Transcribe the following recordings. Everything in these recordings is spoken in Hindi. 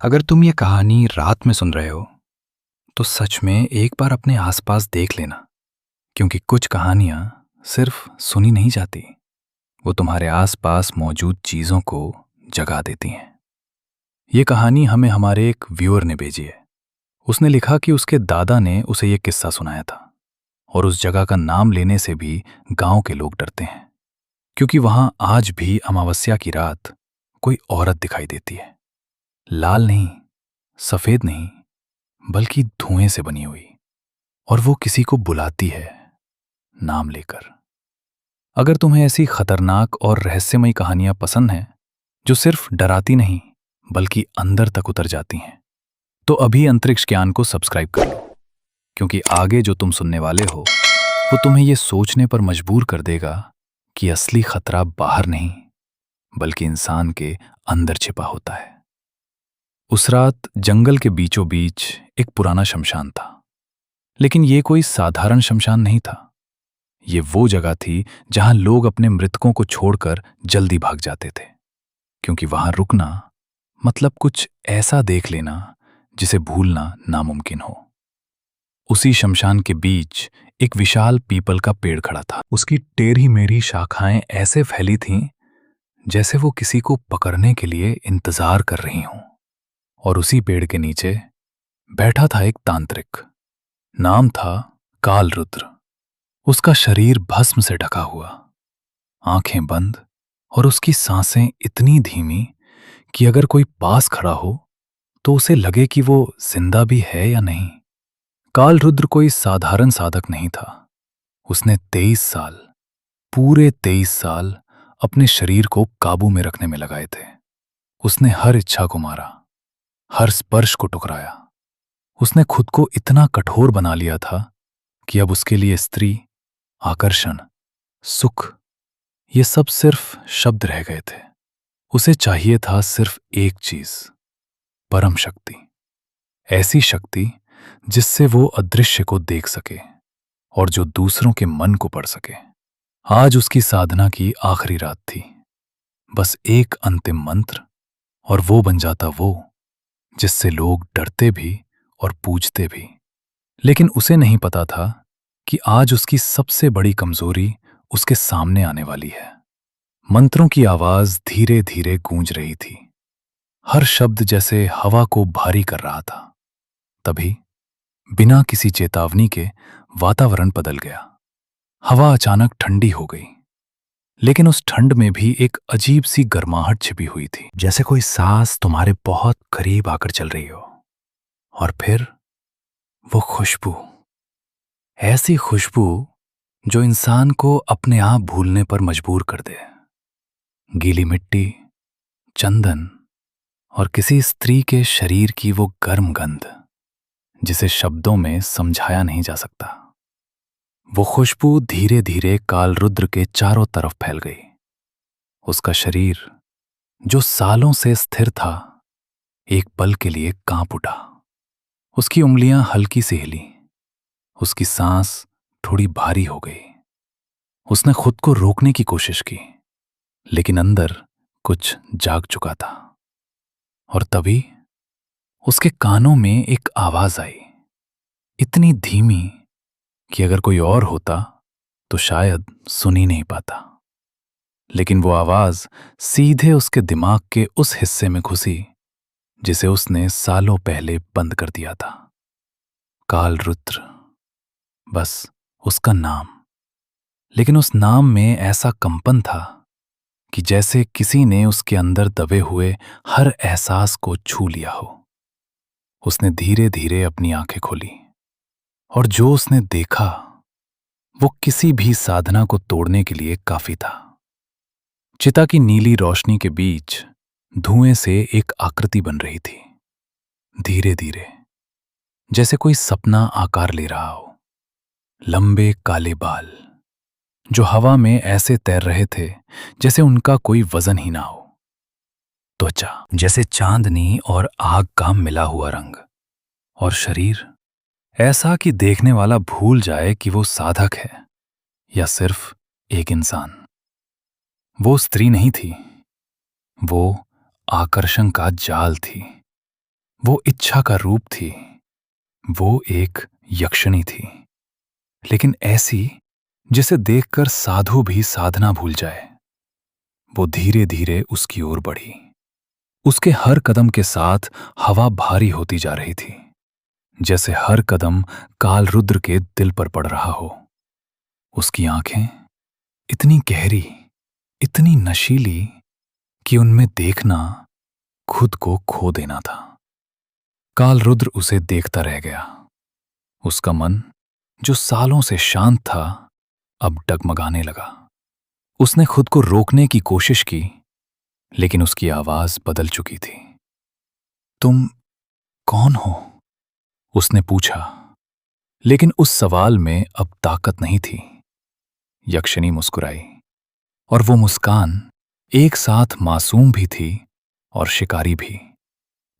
अगर तुम ये कहानी रात में सुन रहे हो तो सच में एक बार अपने आसपास देख लेना, क्योंकि कुछ कहानियां सिर्फ सुनी नहीं जाती, वो तुम्हारे आसपास मौजूद चीजों को जगा देती हैं। ये कहानी हमें हमारे एक व्यूअर ने भेजी है। उसने लिखा कि उसके दादा ने उसे ये किस्सा सुनाया था और उस जगह का नाम लेने से भी गांव के लोग डरते हैं, क्योंकि वहां आज भी अमावस्या की रात कोई औरत दिखाई देती है। लाल नहीं, सफेद नहीं, बल्कि धुएं से बनी हुई, और वो किसी को बुलाती है नाम लेकर। अगर तुम्हें ऐसी खतरनाक और रहस्यमयी कहानियां पसंद हैं जो सिर्फ डराती नहीं बल्कि अंदर तक उतर जाती हैं, तो अभी अंतरिक्ष ज्ञान को सब्सक्राइब कर लो, क्योंकि आगे जो तुम सुनने वाले हो वो तुम्हें ये सोचने पर मजबूर कर देगा कि असली खतरा बाहर नहीं बल्कि इंसान के अंदर छिपा होता है। उस रात जंगल के बीचों बीच एक पुराना शमशान था, लेकिन ये कोई साधारण शमशान नहीं था। ये वो जगह थी जहां लोग अपने मृतकों को छोड़कर जल्दी भाग जाते थे, क्योंकि वहां रुकना मतलब कुछ ऐसा देख लेना जिसे भूलना नामुमकिन हो। उसी शमशान के बीच एक विशाल पीपल का पेड़ खड़ा था। उसकी टेढ़ी मेढ़ी शाखाएं ऐसे फैली थीं जैसे वो किसी को पकड़ने के लिए इंतजार कर रही हों। और उसी पेड़ के नीचे बैठा था एक तांत्रिक। नाम था कालरुद्र। उसका शरीर भस्म से ढका हुआ, आंखें बंद, और उसकी सांसें इतनी धीमी कि अगर कोई पास खड़ा हो तो उसे लगे कि वो जिंदा भी है या नहीं। कालरुद्र कोई साधारण साधक नहीं था। उसने 23 साल, पूरे 23 साल अपने शरीर को काबू में रखने में लगाए थे। उसने हर इच्छा को मारा, हर स्पर्श को टुकराया। उसने खुद को इतना कठोर बना लिया था कि अब उसके लिए स्त्री, आकर्षण, सुख, ये सब सिर्फ शब्द रह गए थे। उसे चाहिए था सिर्फ एक चीज, परम शक्ति। ऐसी शक्ति जिससे वो अदृश्य को देख सके और जो दूसरों के मन को पढ़ सके। आज उसकी साधना की आखिरी रात थी। बस एक अंतिम मंत्र और वो बन जाता वो जिससे लोग डरते भी और पूजते भी। लेकिन उसे नहीं पता था कि आज उसकी सबसे बड़ी कमजोरी उसके सामने आने वाली है। मंत्रों की आवाज धीरे धीरे गूंज रही थी, हर शब्द जैसे हवा को भारी कर रहा था। तभी बिना किसी चेतावनी के वातावरण बदल गया। हवा अचानक ठंडी हो गई, लेकिन उस ठंड में भी एक अजीब सी गर्माहट छिपी हुई थी, जैसे कोई सांस तुम्हारे बहुत करीब आकर चल रही हो। और फिर वो खुशबू, ऐसी खुशबू जो इंसान को अपने आप भूलने पर मजबूर कर दे। गीली मिट्टी, चंदन और किसी स्त्री के शरीर की वो गर्म गंध जिसे शब्दों में समझाया नहीं जा सकता। वो खुशबू धीरे धीरे कालरुद्र के चारों तरफ फैल गई। उसका शरीर जो सालों से स्थिर था, एक पल के लिए कांप उठा। उसकी उंगलियां हल्की सी हिली, उसकी सांस थोड़ी भारी हो गई। उसने खुद को रोकने की कोशिश की, लेकिन अंदर कुछ जाग चुका था। और तभी उसके कानों में एक आवाज आई, इतनी धीमी कि अगर कोई और होता तो शायद सुन ही नहीं पाता। लेकिन वो आवाज सीधे उसके दिमाग के उस हिस्से में घुसी जिसे उसने सालों पहले बंद कर दिया था। कालरुद्र, बस उसका नाम। लेकिन उस नाम में ऐसा कंपन था कि जैसे किसी ने उसके अंदर दबे हुए हर एहसास को छू लिया हो। उसने धीरे धीरे अपनी आंखें खोली, और जो उसने देखा वो किसी भी साधना को तोड़ने के लिए काफी था। चिता की नीली रोशनी के बीच धुएं से एक आकृति बन रही थी, धीरे धीरे, जैसे कोई सपना आकार ले रहा हो। लंबे काले बाल जो हवा में ऐसे तैर रहे थे जैसे उनका कोई वजन ही ना हो। त्वचा जैसे चांदनी और आग का मिला हुआ रंग, और शरीर ऐसा कि देखने वाला भूल जाए कि वो साधक है या सिर्फ एक इंसान? वो स्त्री नहीं थी, वो आकर्षण का जाल थी, वो इच्छा का रूप थी, वो एक यक्षिणी थी, लेकिन ऐसी जिसे देखकर साधु भी साधना भूल जाए। वो धीरे धीरे उसकी ओर बढ़ी। उसके हर कदम के साथ हवा भारी होती जा रही थी, जैसे हर कदम काल रुद्र के दिल पर पड़ रहा हो। उसकी आंखें इतनी गहरी, इतनी नशीली कि उनमें देखना खुद को खो देना था। काल रुद्र उसे देखता रह गया। उसका मन, जो सालों से शांत था, अब डगमगाने लगा। उसने खुद को रोकने की कोशिश की, लेकिन उसकी आवाज बदल चुकी थी। तुम कौन हो? उसने पूछा, लेकिन उस सवाल में अब ताकत नहीं थी। यक्षिणी मुस्कुराई, और वो मुस्कान एक साथ मासूम भी थी और शिकारी भी,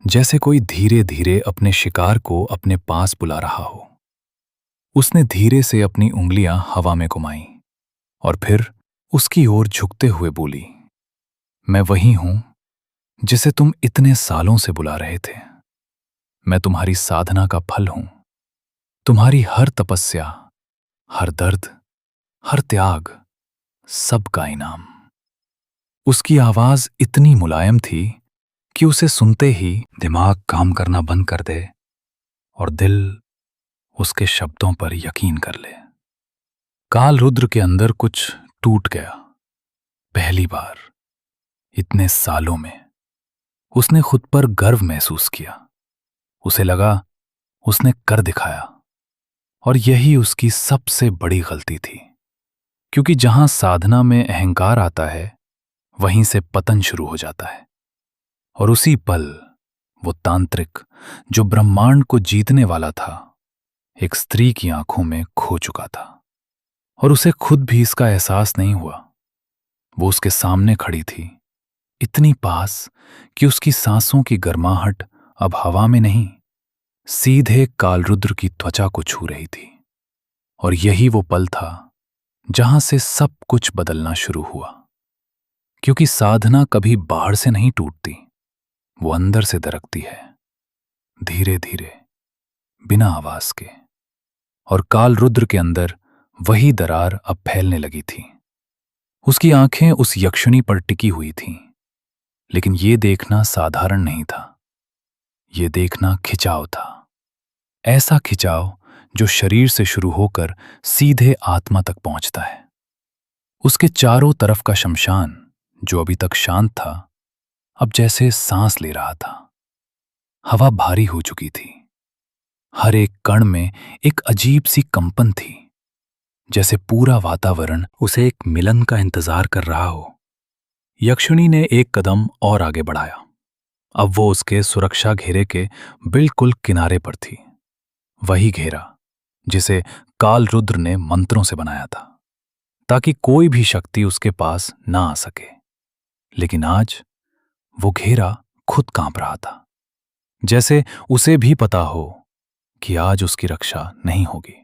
जैसे कोई धीरे धीरे अपने शिकार को अपने पास बुला रहा हो। उसने धीरे से अपनी उंगलियां हवा में घुमाई और फिर उसकी ओर झुकते हुए बोली, मैं वही हूं जिसे तुम इतने सालों से बुला रहे थे। मैं तुम्हारी साधना का फल हूं, तुम्हारी हर तपस्या, हर दर्द, हर त्याग, सब का इनाम। उसकी आवाज इतनी मुलायम थी कि उसे सुनते ही दिमाग काम करना बंद कर दे और दिल उसके शब्दों पर यकीन कर ले। काल रुद्र के अंदर कुछ टूट गया। पहली बार इतने सालों में उसने खुद पर गर्व महसूस किया। उसे लगा उसने कर दिखाया, और यही उसकी सबसे बड़ी गलती थी, क्योंकि जहां साधना में अहंकार आता है, वहीं से पतन शुरू हो जाता है। और उसी पल वो तांत्रिक, जो ब्रह्मांड को जीतने वाला था, एक स्त्री की आंखों में खो चुका था। और उसे खुद भी इसका एहसास नहीं हुआ। वो उसके सामने खड़ी थी, इतनी पास कि उसकी सांसों की गर्माहट अब हवा में नहीं, सीधे कालरुद्र की त्वचा को छू रही थी। और यही वो पल था जहां से सब कुछ बदलना शुरू हुआ, क्योंकि साधना कभी बाहर से नहीं टूटती, वो अंदर से दरकती है, धीरे धीरे, बिना आवाज के। और कालरुद्र के अंदर वही दरार अब फैलने लगी थी। उसकी आंखें उस यक्षिणी पर टिकी हुई थीं, लेकिन ये देखना साधारण नहीं था। ये देखना खिंचाव था, ऐसा खिंचाव जो शरीर से शुरू होकर सीधे आत्मा तक पहुंचता है। उसके चारों तरफ का शमशान, जो अभी तक शांत था, अब जैसे सांस ले रहा था। हवा भारी हो चुकी थी, हर एक कण में एक अजीब सी कंपन थी, जैसे पूरा वातावरण उसे एक मिलन का इंतजार कर रहा हो। यक्षिणी ने एक कदम और आगे बढ़ाया। अब वो उसके सुरक्षा घेरे के बिल्कुल किनारे पर थी, वही घेरा जिसे कालरुद्र ने मंत्रों से बनाया था, ताकि कोई भी शक्ति उसके पास ना आ सके। लेकिन आज वो घेरा खुद कांप रहा था, जैसे उसे भी पता हो कि आज उसकी रक्षा नहीं होगी।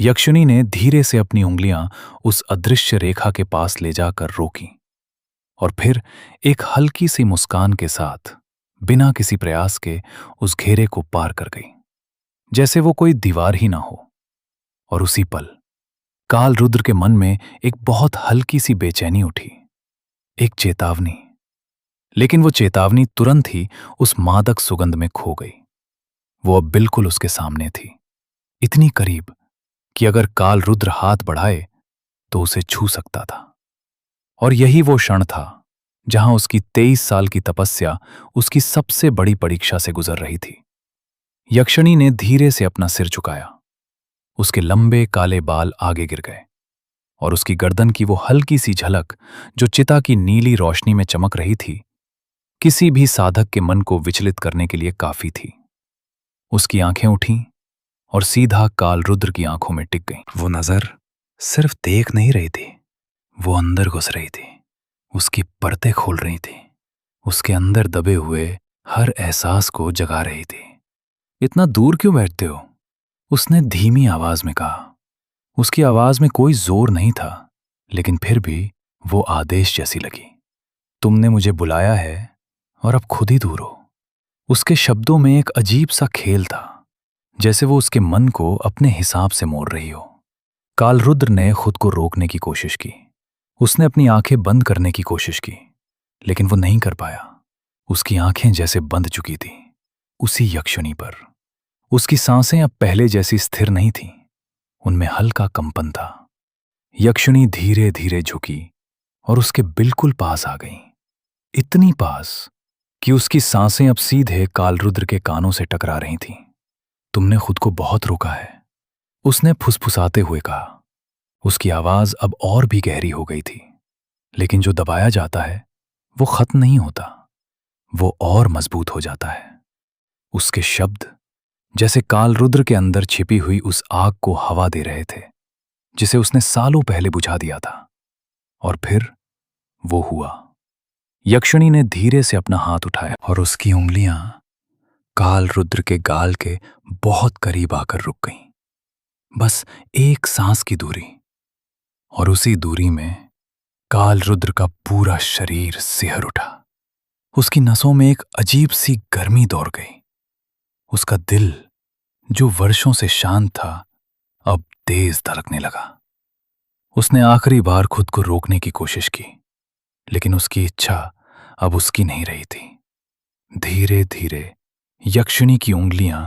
यक्षिणी ने धीरे से अपनी उंगलियां उस अदृश्य रेखा के पास ले जाकर रोकी, और फिर एक हल्की सी मुस्कान के साथ, बिना किसी प्रयास के, उस घेरे को पार कर गई, जैसे वो कोई दीवार ही ना हो। और उसी पल कालरुद्र के मन में एक बहुत हल्की सी बेचैनी उठी, एक चेतावनी। लेकिन वो चेतावनी तुरंत ही उस मादक सुगंध में खो गई। वो अब बिल्कुल उसके सामने थी, इतनी करीब कि अगर कालरुद्र हाथ बढ़ाए तो उसे छू सकता था। और यही वो क्षण था जहां उसकी 23 साल की तपस्या उसकी सबसे बड़ी परीक्षा से गुजर रही थी। यक्षिणी ने धीरे से अपना सिर झुकाया। उसके लंबे काले बाल आगे गिर गए, और उसकी गर्दन की वो हल्की सी झलक, जो चिता की नीली रोशनी में चमक रही थी, किसी भी साधक के मन को विचलित करने के लिए काफी थी। उसकी आंखें उठीं और सीधा कालरुद्र की आंखों में टिक गईं। वो नजर सिर्फ देख नहीं रही थी, वो अंदर घुस रही थी, उसकी परतें खोल रही थी, उसके अंदर दबे हुए हर एहसास को जगा रही थी। इतना दूर क्यों बैठते हो? उसने धीमी आवाज में कहा। उसकी आवाज में कोई जोर नहीं था, लेकिन फिर भी वो आदेश जैसी लगी। तुमने मुझे बुलाया है और अब खुद ही दूर हो। उसके शब्दों में एक अजीब सा खेल था, जैसे वो उसके मन को अपने हिसाब से मोड़ रही हो। कालरुद्र ने खुद को रोकने की कोशिश की। उसने अपनी आंखें बंद करने की कोशिश की, लेकिन वो नहीं कर पाया। उसकी आंखें जैसे बंद चुकी थी उसी यक्षिणी पर। उसकी सांसें अब पहले जैसी स्थिर नहीं थीं, उनमें हल्का कंपन था। यक्षिणी धीरे धीरे झुकी और उसके बिल्कुल पास आ गई, इतनी पास कि उसकी सांसें अब सीधे कालरुद्र के कानों से टकरा रही थीं। तुमने खुद को बहुत रोका है, उसने फुसफुसाते हुए कहा। उसकी आवाज अब और भी गहरी हो गई थी, लेकिन जो दबाया जाता है वो खत्म नहीं होता, वो और मजबूत हो जाता है। उसके शब्द जैसे कालरुद्र के अंदर छिपी हुई उस आग को हवा दे रहे थे, जिसे उसने सालों पहले बुझा दिया था। और फिर वो हुआ। यक्षिणी ने धीरे से अपना हाथ उठाया और उसकी उंगलियां कालरुद्र के गाल के बहुत करीब आकर रुक गईं। बस एक सांस की दूरी, और उसी दूरी में कालरुद्र का पूरा शरीर सिहर उठा। उसकी नसों में एक अजीब सी गर्मी दौड़ गई। उसका दिल, जो वर्षों से शांत था, अब तेज धड़कने लगा। उसने आखिरी बार खुद को रोकने की कोशिश की, लेकिन उसकी इच्छा अब उसकी नहीं रही थी। धीरे धीरे यक्षिणी की उंगलियां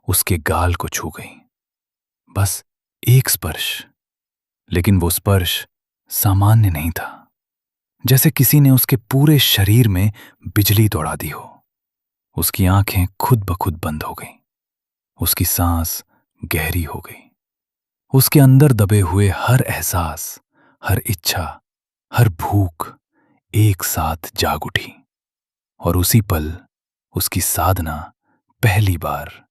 उसके गाल को छू गईं। बस एक स्पर्श, लेकिन वो स्पर्श सामान्य नहीं था, जैसे किसी ने उसके पूरे शरीर में बिजली दौड़ा दी हो। उसकी आंखें खुद ब खुद बंद हो गईं। उसकी सांस गहरी हो गई। उसके अंदर दबे हुए हर एहसास, हर इच्छा, हर भूख एक साथ जाग उठी। और उसी पल उसकी साधना पहली बार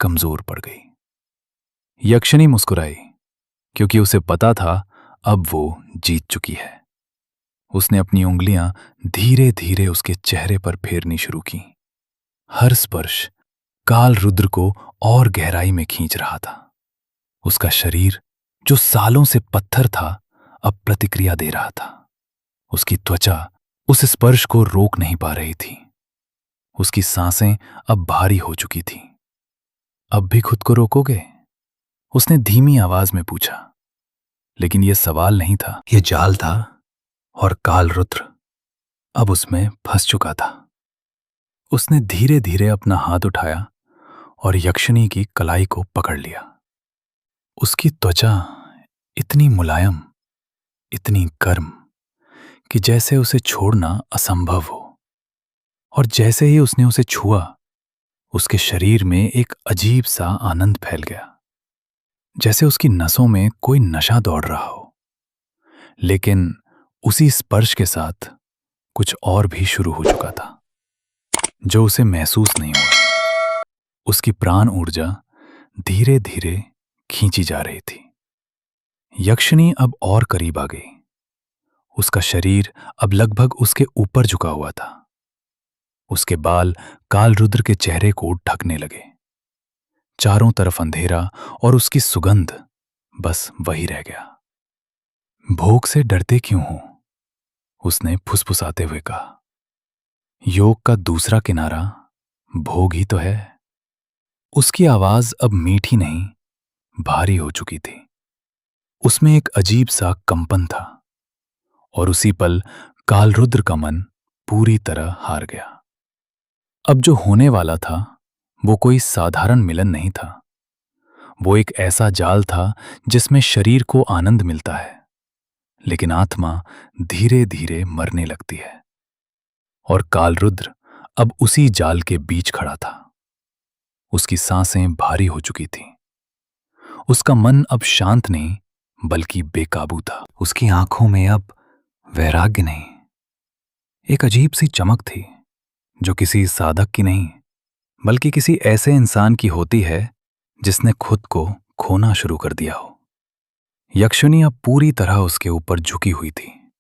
कमजोर पड़ गई। यक्षिणी मुस्कुराई, क्योंकि उसे पता था अब वो जीत चुकी है। उसने अपनी उंगलियां धीरे धीरे उसके चेहरे पर फेरनी शुरू की। हर स्पर्श कालरुद्र को और गहराई में खींच रहा था। उसका शरीर, जो सालों से पत्थर था, अब प्रतिक्रिया दे रहा था। उसकी त्वचा उस स्पर्श को रोक नहीं पा रही थी। उसकी सांसें अब भारी हो चुकी थीं। अब भी खुद को रोकोगे? उसने धीमी आवाज में पूछा। लेकिन यह सवाल नहीं था, यह जाल था, और कालरुद्र अब उसमें फंस चुका था। उसने धीरे धीरे अपना हाथ उठाया और यक्षिणी की कलाई को पकड़ लिया। उसकी त्वचा इतनी मुलायम, इतनी गर्म, कि जैसे उसे छोड़ना असंभव हो। और जैसे ही उसने उसे छुआ, उसके शरीर में एक अजीब सा आनंद फैल गया, जैसे उसकी नसों में कोई नशा दौड़ रहा हो। लेकिन उसी स्पर्श के साथ कुछ और भी शुरू हो चुका था, जो उसे महसूस नहीं हुआ। उसकी प्राण ऊर्जा धीरे धीरे खींची जा रही थी। यक्षिणी अब और करीब आ गई। उसका शरीर अब लगभग उसके ऊपर झुका हुआ था। उसके बाल कालरुद्र के चेहरे को ढकने लगे। चारों तरफ अंधेरा और उसकी सुगंध, बस वही रह गया। भोग से डरते क्यों हो? उसने फुसफुसाते हुए कहा। योग का दूसरा किनारा भोग ही तो है। उसकी आवाज अब मीठी नहीं, भारी हो चुकी थी। उसमें एक अजीब सा कंपन था। और उसी पल कालरुद्र का मन पूरी तरह हार गया। अब जो होने वाला था वो कोई साधारण मिलन नहीं था। वो एक ऐसा जाल था जिसमें शरीर को आनंद मिलता है, लेकिन आत्मा धीरे धीरे मरने लगती है। और कालरुद्र अब उसी जाल के बीच खड़ा था। उसकी सांसें भारी हो चुकी थीं। उसका मन अब शांत नहीं, बल्कि बेकाबू था। उसकी आंखों में अब वैराग्य नहीं, एक अजीब सी चमक थी, जो किसी साधक की नहीं, बल्कि किसी ऐसे इंसान की होती है जिसने खुद को खोना शुरू कर दिया हो। यक्षिणी अब पूरी तरह उसके ऊपर झुकी हुई थी।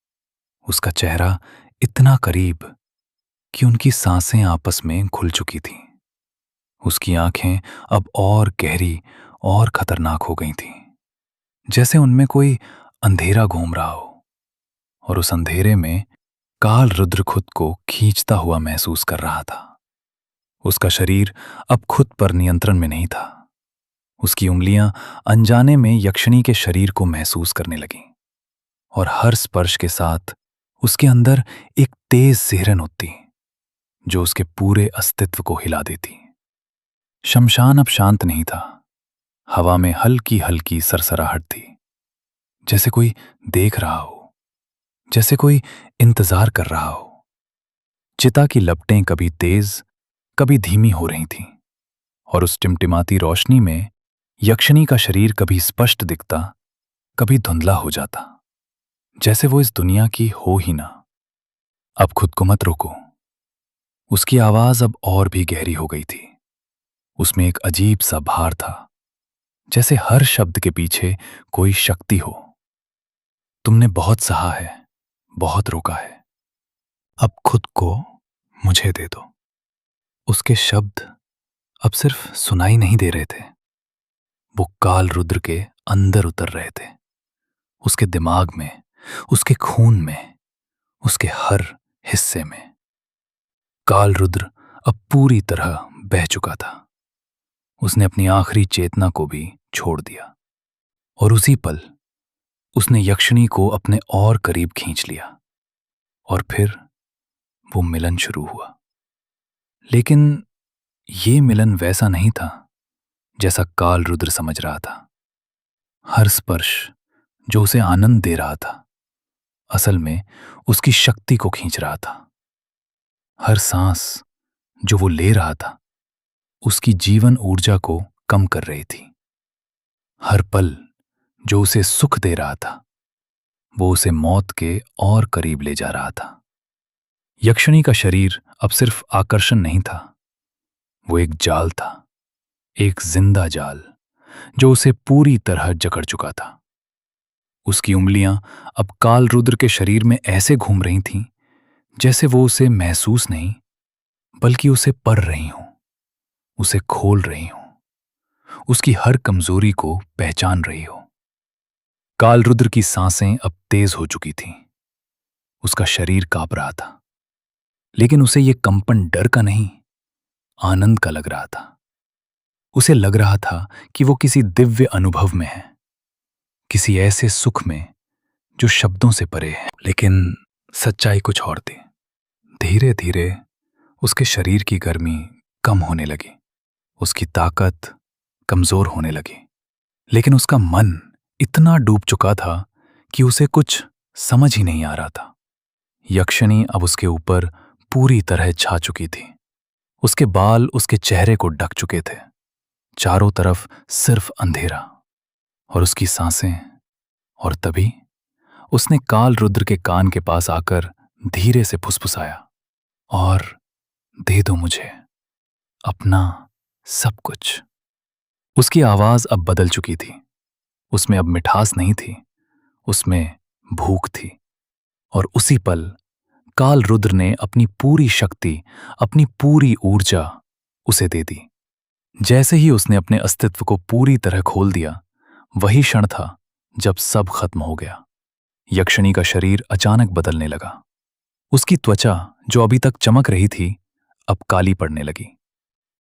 उसका चेहरा इतना करीब कि उनकी सांसें आपस में घुल चुकी थीं। उसकी आंखें अब और गहरी और खतरनाक हो गई थीं, जैसे उनमें कोई अंधेरा घूम रहा हो, और उस अंधेरे में काल रुद्र खुद को खींचता हुआ महसूस कर रहा था। उसका शरीर अब खुद पर नियंत्रण में नहीं था। उसकी उंगलियां अनजाने में यक्षिणी के शरीर को महसूस करने लगीं, और हर स्पर्श के साथ उसके अंदर एक तेज सिहरन उठती, जो उसके पूरे अस्तित्व को हिला देती। शमशान अब शांत नहीं था। हवा में हल्की हल्की सरसराहट थी, जैसे कोई देख रहा हो, जैसे कोई इंतजार कर रहा हो। चिता की लपटें कभी तेज, कभी धीमी हो रही थीं, और उस टिमटिमाती रोशनी में यक्षिणी का शरीर कभी स्पष्ट दिखता, कभी धुंधला हो जाता, जैसे वो इस दुनिया की हो ही ना। अब खुद को मत रोको। उसकी आवाज अब और भी गहरी हो गई थी। उसमें एक अजीब सा भार था, जैसे हर शब्द के पीछे कोई शक्ति हो। तुमने बहुत सहा है, बहुत रोका है, अब खुद को मुझे दे दो। उसके शब्द अब सिर्फ सुनाई नहीं दे रहे थे, वो काल रुद्र के अंदर उतर रहे थे। उसके दिमाग में, उसके खून में, उसके हर हिस्से में। काल रुद्र अब पूरी तरह बह चुका था। उसने अपनी आखिरी चेतना को भी छोड़ दिया, और उसी पल उसने यक्षिणी को अपने और करीब खींच लिया, और फिर वो मिलन शुरू हुआ। लेकिन ये मिलन वैसा नहीं था जैसा काल रुद्र समझ रहा था। हर स्पर्श जो उसे आनंद दे रहा था, असल में उसकी शक्ति को खींच रहा था। हर सांस जो वो ले रहा था, उसकी जीवन ऊर्जा को कम कर रही थी। हर पल जो उसे सुख दे रहा था, वो उसे मौत के और करीब ले जा रहा था। यक्षिणी का शरीर अब सिर्फ आकर्षण नहीं था, वो एक जाल था, एक जिंदा जाल जो उसे पूरी तरह जकड़ चुका था। उसकी उंगलियां अब काल रुद्र के शरीर में ऐसे घूम रही थीं, जैसे वो उसे महसूस नहीं, बल्कि उसे पढ़ रही हों, उसे खोल रही हों, उसकी हर कमजोरी को पहचान रही हो। काल रुद्र की सांसें अब तेज हो चुकी थीं। उसका शरीर कांप रहा था, लेकिन उसे यह कंपन डर का नहीं, आनंद का लग रहा था। उसे लग रहा था कि वो किसी दिव्य अनुभव में है, किसी ऐसे सुख में जो शब्दों से परे है। लेकिन सच्चाई कुछ और थी। धीरे धीरे उसके शरीर की गर्मी कम होने लगी, उसकी ताकत कमजोर होने लगी, लेकिन उसका मन इतना डूब चुका था कि उसे कुछ समझ ही नहीं आ रहा था। यक्षिणी अब उसके ऊपर पूरी तरह छा चुकी थी। उसके बाल उसके चेहरे को ढक चुके थे। चारों तरफ सिर्फ अंधेरा और उसकी सांसें। और तभी उसने काल रुद्र के कान के पास आकर धीरे से फुसफुसाया, और दे दो मुझे अपना सब कुछ। उसकी आवाज अब बदल चुकी थी। उसमें अब मिठास नहीं थी, उसमें भूख थी। और उसी पल काल रुद्र ने अपनी पूरी शक्ति, अपनी पूरी ऊर्जा उसे दे दी। जैसे ही उसने अपने अस्तित्व को पूरी तरह खोल दिया, वही क्षण था जब सब खत्म हो गया। यक्षिणी का शरीर अचानक बदलने लगा। उसकी त्वचा जो अभी तक चमक रही थी, अब काली पड़ने लगी।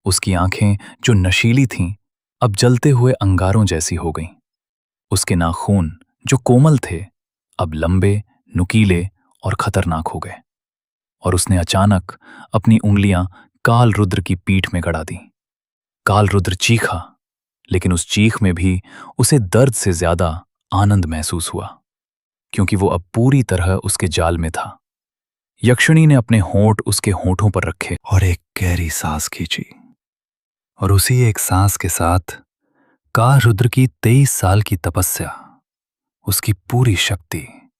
उसकी आंखें जो नशीली थीं, अब जलते हुए अंगारों जैसी हो गईं। उसके नाखून जो कोमल थे, अब लंबे, नुकीले और खतरनाक हो गए। और उसने अचानक अपनी उंगलियां काल रुद्र की पीठ में गड़ा दी। काल रुद्र चीखा, लेकिन उस चीख में भी उसे दर्द से ज्यादा आनंद महसूस हुआ, क्योंकि वो अब पूरी तरह उसके जाल में था। यक्षिणी ने अपने होंठ उसके होंठों पर रखे और एक गहरी सांस खींची। और उसी एक सांस के साथ काल रुद्र की 23 साल की तपस्या, उसकी पूरी शक्ति,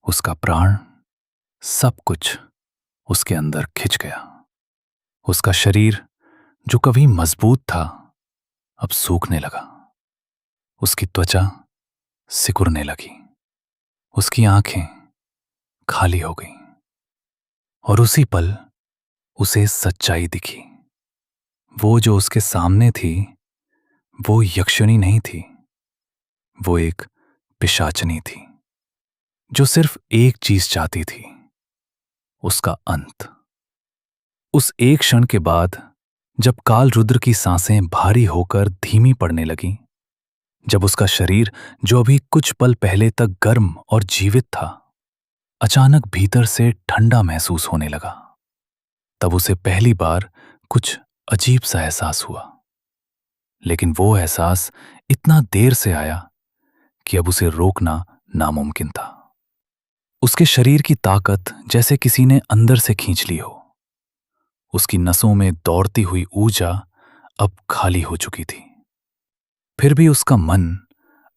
उसका प्राण, सब कुछ उसके अंदर खिंच गया। उसका शरीर जो कभी मजबूत था, अब सूखने लगा। उसकी त्वचा सिकुड़ने लगी। उसकी आंखें खाली हो गईं। और उसी पल उसे सच्चाई दिखी। वो जो उसके सामने थी, वो यक्षिणी नहीं थी। वो एक पिशाचनी थी जो सिर्फ एक चीज चाहती थी, उसका अंत। उस एक क्षण के बाद जब काल रुद्र की सांसें भारी होकर धीमी पड़ने लगीं, जब उसका शरीर जो अभी कुछ पल पहले तक गर्म और जीवित था अचानक भीतर से ठंडा महसूस होने लगा, तब उसे पहली बार कुछ अजीब सा एहसास हुआ। लेकिन वो एहसास इतना देर से आया कि अब उसे रोकना नामुमकिन था। उसके शरीर की ताकत जैसे किसी ने अंदर से खींच ली हो। उसकी नसों में दौड़ती हुई ऊर्जा अब खाली हो चुकी थी। फिर भी उसका मन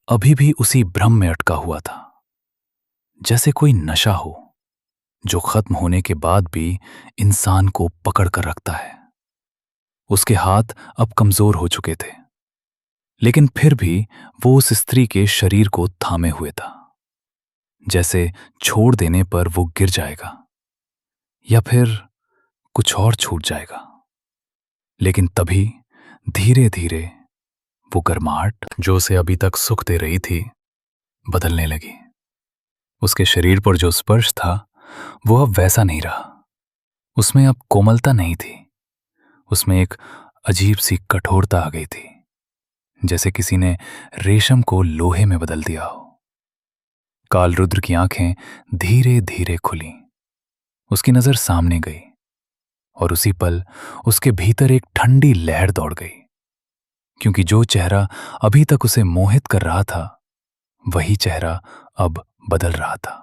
अभी भी उसी भ्रम में अटका हुआ था, जैसे कोई नशा हो जो खत्म होने के बाद भी इंसान को पकड़ कर रखता है। उसके हाथ अब कमजोर हो चुके थे, लेकिन फिर भी वो उस स्त्री के शरीर को थामे हुए था, जैसे छोड़ देने पर वो गिर जाएगा या फिर कुछ और छूट जाएगा। लेकिन तभी धीरे धीरे वो गर्माहट जो उसे अभी तक सुख दे रही थी बदलने लगी। उसके शरीर पर जो स्पर्श था वो अब वैसा नहीं रहा। उसमें अब कोमलता नहीं थी, उसमें एक अजीब सी कठोरता आ गई थी, जैसे किसी ने रेशम को लोहे में बदल दिया हो। कालरुद्र की आंखें धीरे धीरे खुली। उसकी नजर सामने गई और उसी पल उसके भीतर एक ठंडी लहर दौड़ गई, क्योंकि जो चेहरा अभी तक उसे मोहित कर रहा था वही चेहरा अब बदल रहा था।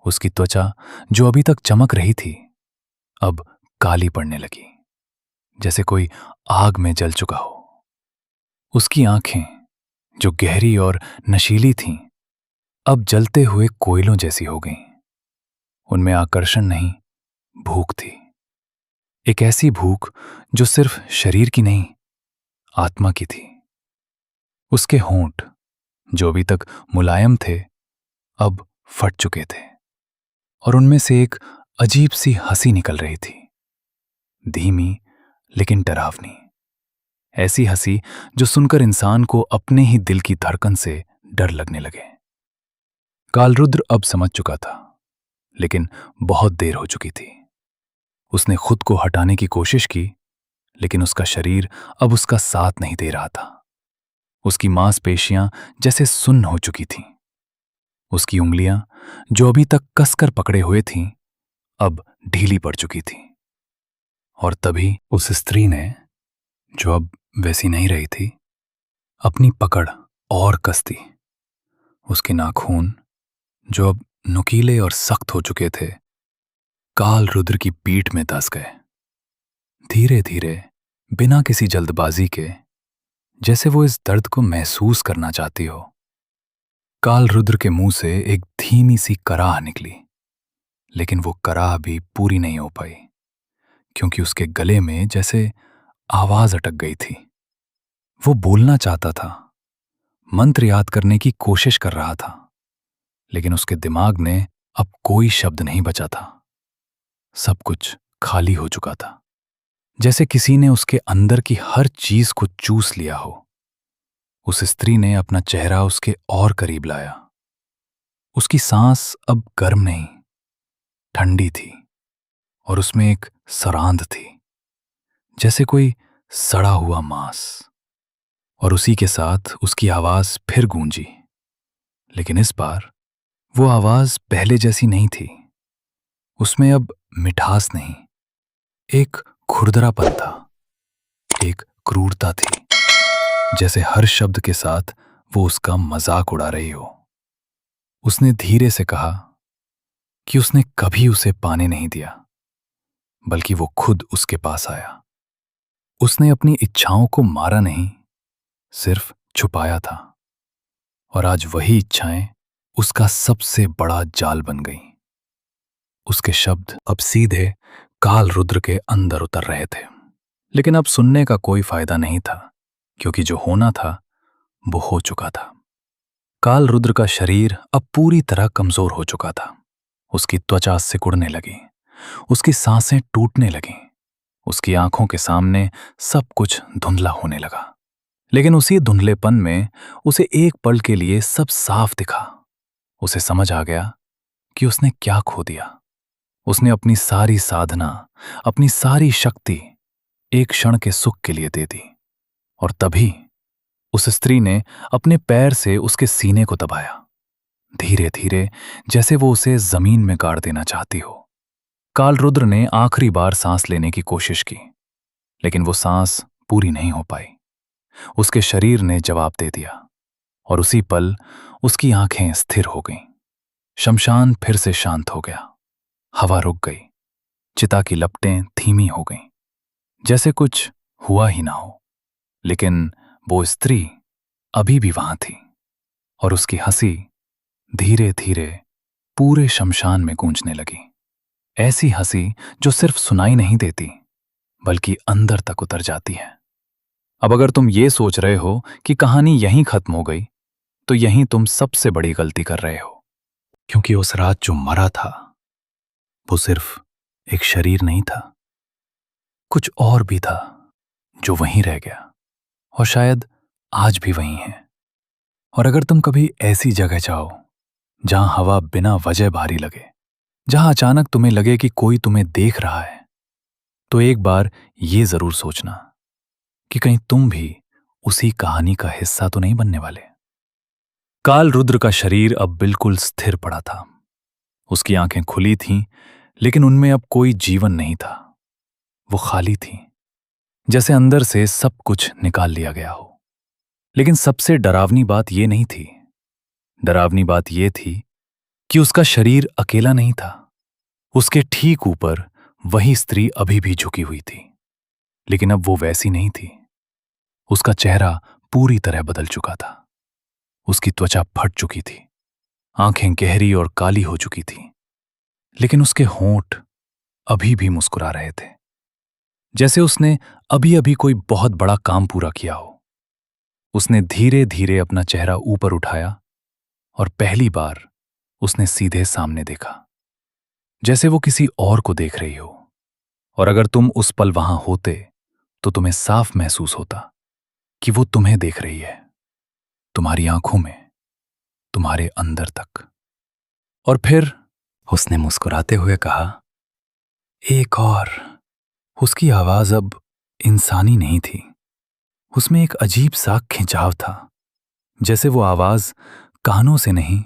उसकी त्वचा जो अभी तक चमक रही थी अब काली पड़ने लगी, जैसे कोई आग में जल चुका हो। उसकी आंखें जो गहरी और नशीली थीं अब जलते हुए कोयलों जैसी हो गईं। उनमें आकर्षण नहीं, भूख थी। एक ऐसी भूख जो सिर्फ शरीर की नहीं, आत्मा की थी। उसके होंठ जो अभी तक मुलायम थे अब फट चुके थे और उनमें से एक अजीब सी हंसी निकल रही थी, धीमी लेकिन डरावनी। ऐसी हंसी जो सुनकर इंसान को अपने ही दिल की धड़कन से डर लगने लगे। कालरुद्र अब समझ चुका था, लेकिन बहुत देर हो चुकी थी। उसने खुद को हटाने की कोशिश की, लेकिन उसका शरीर अब उसका साथ नहीं दे रहा था। उसकी मांसपेशियां जैसे सुन्न हो चुकी थीं। उसकी उंगलियां जो अभी तक कसकर पकड़े हुए थीं अब ढीली पड़ चुकी थीं। और तभी उस स्त्री ने, जो अब वैसी नहीं रही थी, अपनी पकड़ और कस दी। उसके नाखून जो अब नुकीले और सख्त हो चुके थे कालरुद्र की पीठ में धंस गए, धीरे धीरे, बिना किसी जल्दबाजी के, जैसे वो इस दर्द को महसूस करना चाहती हो। कालरुद्र के मुंह से एक धीमी सी कराह निकली, लेकिन वो कराह भी पूरी नहीं हो पाई, क्योंकि उसके गले में जैसे आवाज अटक गई थी। वो बोलना चाहता था, मंत्र याद करने की कोशिश कर रहा था, लेकिन उसके दिमाग में अब कोई शब्द नहीं बचा था। सब कुछ खाली हो चुका था, जैसे किसी ने उसके अंदर की हर चीज को चूस लिया हो। उस स्त्री ने अपना चेहरा उसके और करीब लाया। उसकी सांस अब गर्म नहीं, ठंडी थी, और उसमें एक सरांध थी, जैसे कोई सड़ा हुआ मांस। और उसी के साथ उसकी आवाज फिर गूंजी, लेकिन इस बार वो आवाज पहले जैसी नहीं थी। उसमें अब मिठास नहीं, एक खुरदरापन था, एक क्रूरता थी, जैसे हर शब्द के साथ वो उसका मजाक उड़ा रही हो। उसने धीरे से कहा कि उसने कभी उसे पाने नहीं दिया, बल्कि वो खुद उसके पास आया। उसने अपनी इच्छाओं को मारा नहीं, सिर्फ छुपाया था, और आज वही इच्छाएं उसका सबसे बड़ा जाल बन गईं। उसके शब्द अब सीधे कालरुद्र के अंदर उतर रहे थे, लेकिन अब सुनने का कोई फायदा नहीं था, क्योंकि जो होना था वो हो चुका था। कालरुद्र का शरीर अब पूरी तरह कमजोर हो चुका था। उसकी त्वचा सिकुड़ने लगी, उसकी सांसें टूटने लगीं, उसकी आंखों के सामने सब कुछ धुंधला होने लगा। लेकिन उसी धुंधलेपन में उसे एक पल के लिए सब साफ दिखा। उसे समझ आ गया कि उसने क्या खो दिया। उसने अपनी सारी साधना, अपनी सारी शक्ति एक क्षण के सुख के लिए दे दी। और तभी उस स्त्री ने अपने पैर से उसके सीने को दबाया, धीरे धीरे, जैसे वो उसे जमीन में गाड़ देना चाहती हो। कालरुद्र ने आखिरी बार सांस लेने की कोशिश की, लेकिन वो सांस पूरी नहीं हो पाई। उसके शरीर ने जवाब दे दिया और उसी पल उसकी आंखें स्थिर हो गईं। शमशान फिर से शांत हो गया। हवा रुक गई। चिता की लपटें धीमी हो गईं, जैसे कुछ हुआ ही ना हो। लेकिन वो स्त्री अभी भी वहां थी और उसकी हंसी धीरे धीरे पूरे शमशान में गूंजने लगी। ऐसी हंसी जो सिर्फ सुनाई नहीं देती, बल्कि अंदर तक उतर जाती है। अब अगर तुम ये सोच रहे हो कि कहानी यहीं खत्म हो गई, तो यहीं तुम सबसे बड़ी गलती कर रहे हो। क्योंकि उस रात जो मरा था, वो सिर्फ एक शरीर नहीं था, कुछ और भी था जो वहीं रह गया और शायद आज भी वहीं है। और अगर तुम कभी ऐसी जगह जाओ जहां हवा बिना वजह भारी लगे, जहां अचानक तुम्हें लगे कि कोई तुम्हें देख रहा है, तो एक बार ये जरूर सोचना कि कहीं तुम भी उसी कहानी का हिस्सा तो नहीं बनने वाले। कालरुद्र का शरीर अब बिल्कुल स्थिर पड़ा था। उसकी आंखें खुली थीं, लेकिन उनमें अब कोई जीवन नहीं था। वो खाली थी, जैसे अंदर से सब कुछ निकाल लिया गया हो। लेकिन सबसे डरावनी बात यह नहीं थी। डरावनी बात यह थी कि उसका शरीर अकेला नहीं था। उसके ठीक ऊपर वही स्त्री अभी भी झुकी हुई थी, लेकिन अब वो वैसी नहीं थी। उसका चेहरा पूरी तरह बदल चुका था। उसकी त्वचा फट चुकी थी, आंखें गहरी और काली हो चुकी थी, लेकिन उसके होंठ अभी भी मुस्कुरा रहे थे, जैसे उसने अभी अभी कोई बहुत बड़ा काम पूरा किया हो। उसने धीरे धीरे अपना चेहरा ऊपर उठाया और पहली बार उसने सीधे सामने देखा, जैसे वो किसी और को देख रही हो। और अगर तुम उस पल वहां होते, तो तुम्हें साफ महसूस होता कि वो तुम्हें देख रही है, तुम्हारी आंखों में, तुम्हारे अंदर तक। और फिर उसने मुस्कुराते हुए कहा, एक और। उसकी आवाज अब इंसानी नहीं थी। उसमें एक अजीब सा खिंचाव था, जैसे वो आवाज कानों से नहीं,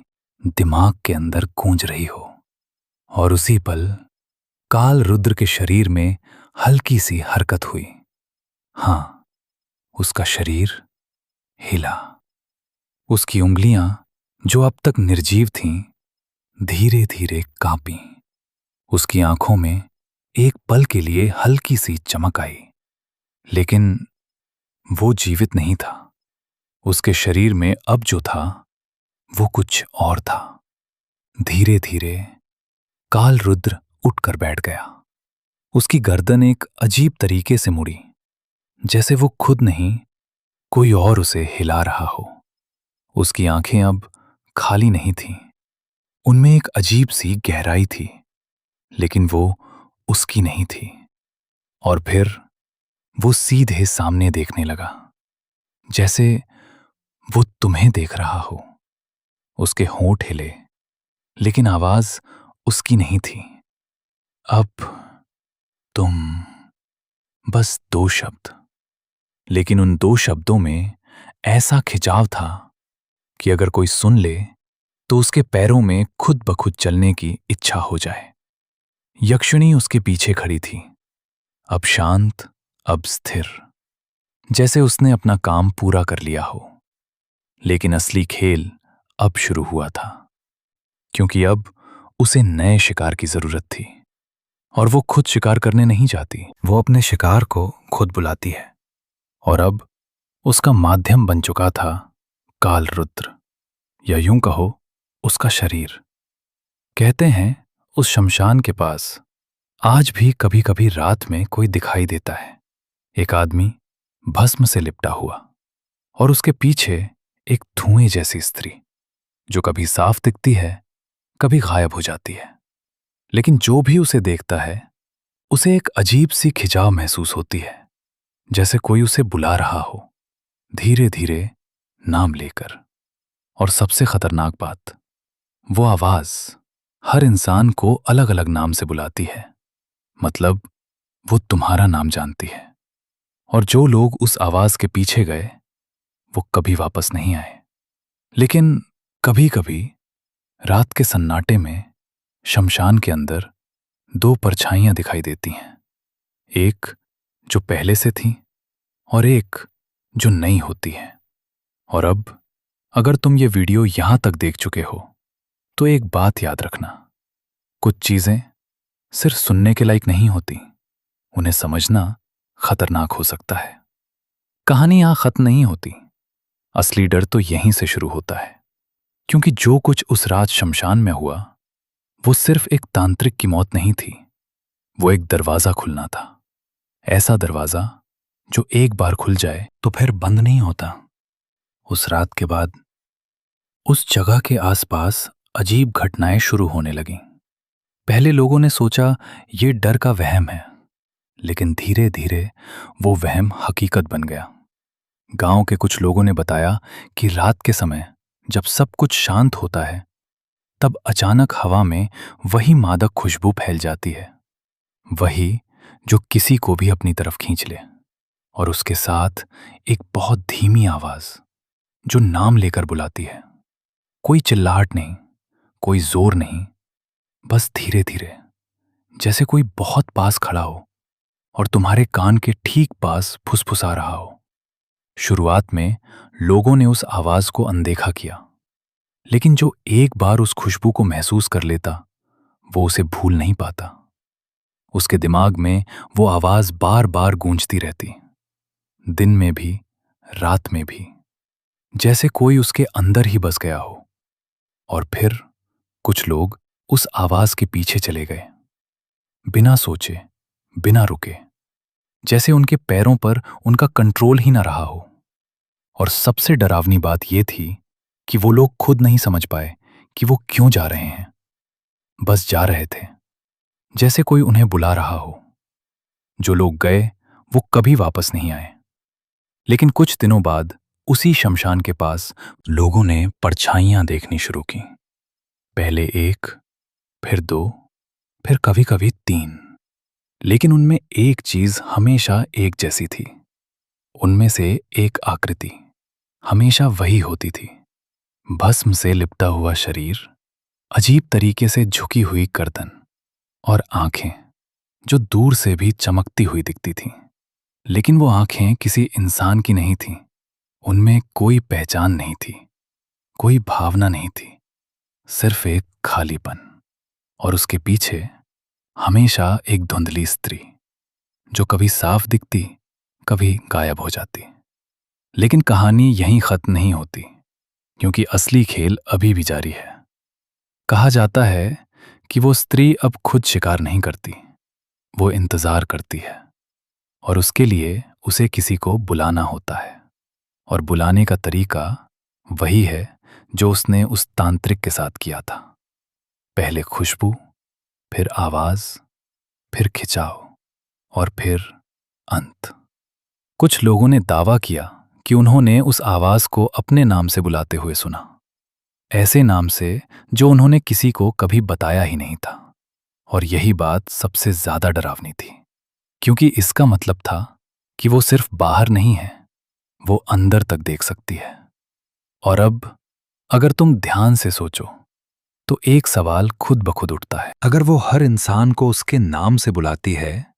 दिमाग के अंदर गूंज रही हो। और उसी पल कालरुद्र के शरीर में हल्की सी हरकत हुई। हां, उसका शरीर हिला। उसकी उंगलियां, जो अब तक निर्जीव थीं, धीरे धीरे कांपीं। उसकी आंखों में एक पल के लिए हल्की सी चमक आई, लेकिन वो जीवित नहीं था। उसके शरीर में अब जो था, वो कुछ और था। धीरे धीरे कालरुद्र उठकर बैठ गया। उसकी गर्दन एक अजीब तरीके से मुड़ी, जैसे वो खुद नहीं, कोई और उसे हिला रहा हो। उसकी आंखें अब खाली नहीं थीं। उनमें एक अजीब सी गहराई थी, लेकिन वो उसकी नहीं थी। और फिर वो सीधे सामने देखने लगा, जैसे वो तुम्हें देख रहा हो। उसके होंठ हिले, लेकिन आवाज उसकी नहीं थी। अब तुम, बस 2 शब्द। लेकिन उन 2 शब्दों में ऐसा खिंचाव था कि अगर कोई सुन ले, तो उसके पैरों में खुद ब खुद चलने की इच्छा हो जाए। यक्षिणी उसके पीछे खड़ी थी, अब शांत, अब स्थिर, जैसे उसने अपना काम पूरा कर लिया हो। लेकिन असली खेल अब शुरू हुआ था, क्योंकि अब उसे नए शिकार की जरूरत थी। और वो खुद शिकार करने नहीं जाती, वो अपने शिकार को खुद बुलाती है। और अब उसका माध्यम बन चुका था कालरुद्र, या यूं कहो, उसका शरीर। कहते हैं उस शमशान के पास आज भी कभी कभी रात में कोई दिखाई देता है, एक आदमी भस्म से लिपटा हुआ, और उसके पीछे एक धुएं जैसी स्त्री, जो कभी साफ दिखती है, कभी गायब हो जाती है। लेकिन जो भी उसे देखता है, उसे एक अजीब सी खिंचाव महसूस होती है, जैसे कोई उसे बुला रहा हो, धीरे धीरे नाम लेकर। और सबसे खतरनाक बात, वो आवाज हर इंसान को अलग अलग नाम से बुलाती है। मतलब वो तुम्हारा नाम जानती है। और जो लोग उस आवाज के पीछे गए वो कभी वापस नहीं आए। लेकिन कभी कभी रात के सन्नाटे में शमशान के अंदर दो परछाइयां दिखाई देती हैं। एक जो पहले से थी और एक जो नई होती है। और अब अगर तुम ये वीडियो यहां तक देख चुके हो तो एक बात याद रखना, कुछ चीजें सिर्फ सुनने के लायक नहीं होती, उन्हें समझना खतरनाक हो सकता है। कहानी यहां खत्म नहीं होती। असली डर तो यहीं से शुरू होता है। क्योंकि जो कुछ उस रात शमशान में हुआ वो सिर्फ एक तांत्रिक की मौत नहीं थी, वो एक दरवाजा खुलना था। ऐसा दरवाजा जो एक बार खुल जाए तो फिर बंद नहीं होता। उस रात के बाद उस जगह के आसपास अजीब घटनाएं शुरू होने लगीं। पहले लोगों ने सोचा ये डर का वहम है, लेकिन धीरे धीरे वो वहम हकीकत बन गया। गांव के कुछ लोगों ने बताया कि रात के समय जब सब कुछ शांत होता है तब अचानक हवा में वही मादक खुशबू फैल जाती है, वही जो किसी को भी अपनी तरफ खींच ले। और उसके साथ एक बहुत धीमी आवाज जो नाम लेकर बुलाती है। कोई चिल्लाहट नहीं, कोई जोर नहीं, बस धीरे धीरे, जैसे कोई बहुत पास खड़ा हो और तुम्हारे कान के ठीक पास फुसफुसा रहा हो। शुरुआत में लोगों ने उस आवाज को अनदेखा किया, लेकिन जो एक बार उस खुशबू को महसूस कर लेता वो उसे भूल नहीं पाता। उसके दिमाग में वो आवाज बार बार गूंजती रहती, दिन में भी रात में भी, जैसे कोई उसके अंदर ही बस गया हो। और फिर कुछ लोग उस आवाज के पीछे चले गए, बिना सोचे, बिना रुके, जैसे उनके पैरों पर उनका कंट्रोल ही ना रहा हो। और सबसे डरावनी बात यह थी कि वो लोग खुद नहीं समझ पाए कि वो क्यों जा रहे हैं। बस जा रहे थे, जैसे कोई उन्हें बुला रहा हो। जो लोग गए वो कभी वापस नहीं आए। लेकिन कुछ दिनों बाद उसी शमशान के पास लोगों ने परछाइयां देखनी शुरू की। पहले एक, फिर दो, फिर कभी कभी तीन। लेकिन उनमें एक चीज हमेशा एक जैसी थी। उनमें से एक आकृति हमेशा वही होती थी। भस्म से लिपटा हुआ शरीर, अजीब तरीके से झुकी हुई गर्दन और आंखें जो दूर से भी चमकती हुई दिखती थीं। लेकिन वो आंखें किसी इंसान की नहीं थीं। उनमें कोई पहचान नहीं थी, कोई भावना नहीं थी, सिर्फ एक खालीपन। और उसके पीछे हमेशा एक धुंधली स्त्री जो कभी साफ दिखती, कभी गायब हो जाती। लेकिन कहानी यहीं खत्म नहीं होती, क्योंकि असली खेल अभी भी जारी है। कहा जाता है कि वो स्त्री अब खुद शिकार नहीं करती, वो इंतजार करती है। और उसके लिए उसे किसी को बुलाना होता है। और बुलाने का तरीका वही है जो उसने उस तांत्रिक के साथ किया था। पहले खुशबू, फिर आवाज, फिर खिंचाव और फिर अंत। कुछ लोगों ने दावा किया कि उन्होंने उस आवाज को अपने नाम से बुलाते हुए सुना, ऐसे नाम से जो उन्होंने किसी को कभी बताया ही नहीं था। और यही बात सबसे ज्यादा डरावनी थी, क्योंकि इसका मतलब था कि वो सिर्फ बाहर नहीं है, वो अंदर तक देख सकती है। और अब अगर तुम ध्यान से सोचो तो एक सवाल खुद ब खुद उठता है। अगर वो हर इंसान को उसके नाम से बुलाती है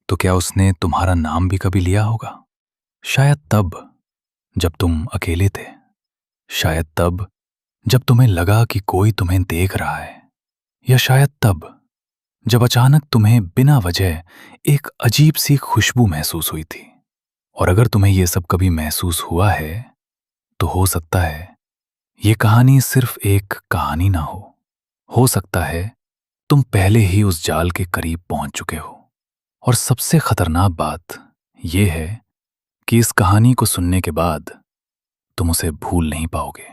तो क्या उसने तुम्हारा नाम भी कभी लिया होगा? शायद तब जब तुम अकेले थे, शायद तब जब तुम्हें लगा कि कोई तुम्हें देख रहा है, या शायद तब जब अचानक तुम्हें बिना वजह एक अजीब सी खुशबू महसूस हुई थी। और अगर तुम्हें यह सब कभी महसूस हुआ है तो हो सकता है ये कहानी सिर्फ एक कहानी ना हो सकता है तुम पहले ही उस जाल के करीब पहुंच चुके हो। और सबसे खतरनाक बात यह है कि इस कहानी को सुनने के बाद तुम उसे भूल नहीं पाओगे,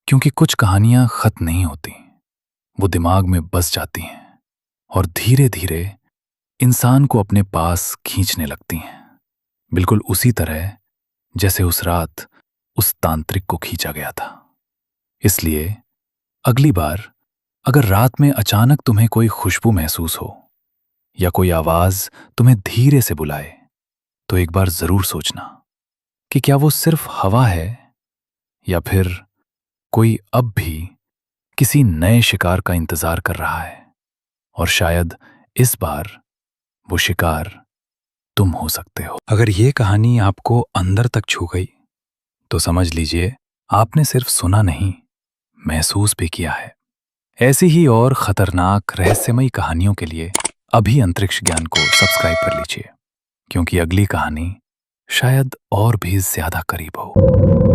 क्योंकि कुछ कहानियां खत्म नहीं होती, वो दिमाग में बस जाती हैं और धीरे धीरे इंसान को अपने पास खींचने लगती हैं। बिल्कुल उसी तरह जैसे उस रात उस तांत्रिक को खींचा गया था। इसलिए अगली बार अगर रात में अचानक तुम्हें कोई खुशबू महसूस हो या कोई आवाज तुम्हें धीरे से बुलाए, तो एक बार जरूर सोचना कि क्या वो सिर्फ हवा है या फिर कोई अब भी किसी नए शिकार का इंतजार कर रहा है। और शायद इस बार वो शिकार तुम हो सकते हो। अगर ये कहानी आपको अंदर तक छू गई तो समझ लीजिए आपने सिर्फ सुना नहीं, महसूस भी किया है। ऐसी ही और खतरनाक रहस्यमयी कहानियों के लिए अभी अंतरिक्ष ज्ञान को सब्सक्राइब कर लीजिए, क्योंकि अगली कहानी शायद और भी ज्यादा करीब हो।